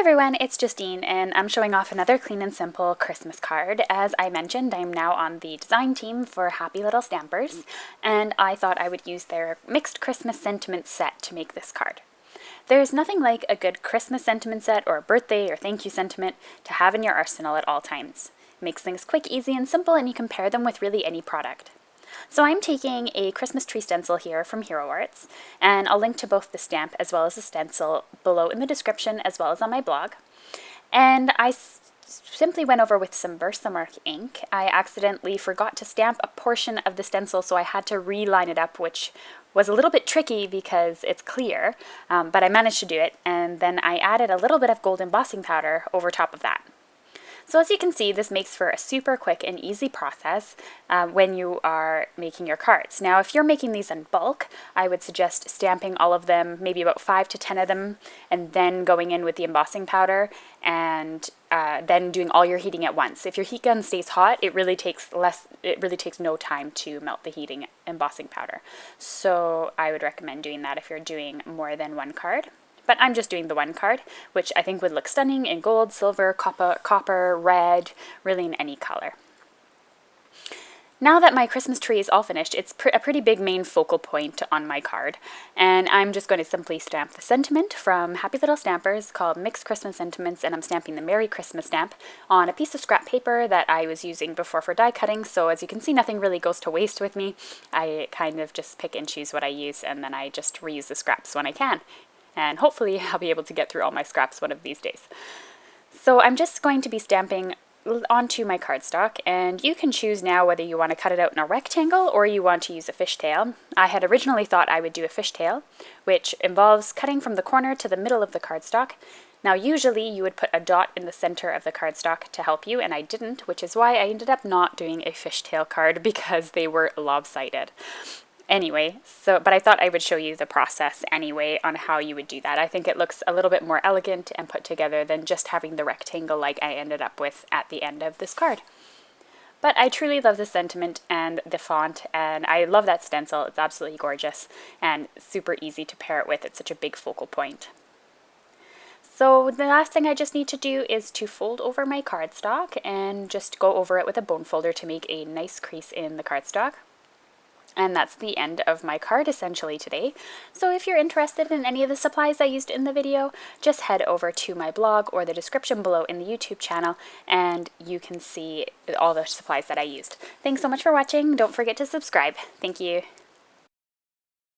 everyone, it's Justine and I'm showing off another clean and simple Christmas card. As I mentioned, I'm now on the design team for Happy Little Stampers and I thought I would use their mixed Christmas sentiment set to make this card. There's nothing like a good Christmas sentiment set or a birthday or thank you sentiment to have in your arsenal at all times. It makes things quick, easy, and simple, and you can pair them with really any product. So I'm taking a Christmas tree stencil here from Hero Arts, and I'll link to both the stamp as well as the stencil below in the description as well as on my blog. And I simply went over with some Versamark ink. I accidentally forgot to stamp a portion of the stencil, so I had to reline it up, which was a little bit tricky because it's clear, but I managed to do it, and then I added a little bit of gold embossing powder over top of that. So as you can see, this makes for a super quick and easy process when you are making your cards. Now, if you're making these in bulk, I would suggest stamping all of them, maybe about 5 to 10 of them, and then going in with the embossing powder and then doing all your heating at once. If your heat gun stays hot, it really takes no time to melt the heating embossing powder. So I would recommend doing that if you're doing more than one card. But I'm just doing the one card, which I think would look stunning in gold, silver, copper, red, really in any color. Now that my Christmas tree is all finished, it's a pretty big main focal point on my card, and I'm just going to simply stamp the sentiment from Happy Little Stampers called Mixed Christmas Sentiments, and I'm stamping the Merry Christmas stamp on a piece of scrap paper that I was using before for die cutting, so as you can see, nothing really goes to waste with me. I kind of just pick and choose what I use, and then I just reuse the scraps when I can. And hopefully I'll be able to get through all my scraps one of these days. So I'm just going to be stamping onto my cardstock, and you can choose now whether you want to cut it out in a rectangle or you want to use a fishtail. I had originally thought I would do a fishtail, which involves cutting from the corner to the middle of the cardstock. Now usually you would put a dot in the center of the cardstock to help you, and I didn't, which is why I ended up not doing a fishtail card because they were lopsided. Anyway, but I thought I would show you the process anyway on how you would do that. I think it looks a little bit more elegant and put together than just having the rectangle like I ended up with at the end of this card. But I truly love the sentiment and the font, and I love that stencil. It's absolutely gorgeous and super easy to pair it with. It's such a big focal point. So the last thing I just need to do is to fold over my cardstock and just go over it with a bone folder to make a nice crease in the cardstock. And that's the end of my card essentially today. So if you're interested in any of the supplies I used in the video, just head over to my blog or the description below in the YouTube channel and you can see all the supplies that I used. Thanks so much for watching. Don't forget to subscribe. Thank you.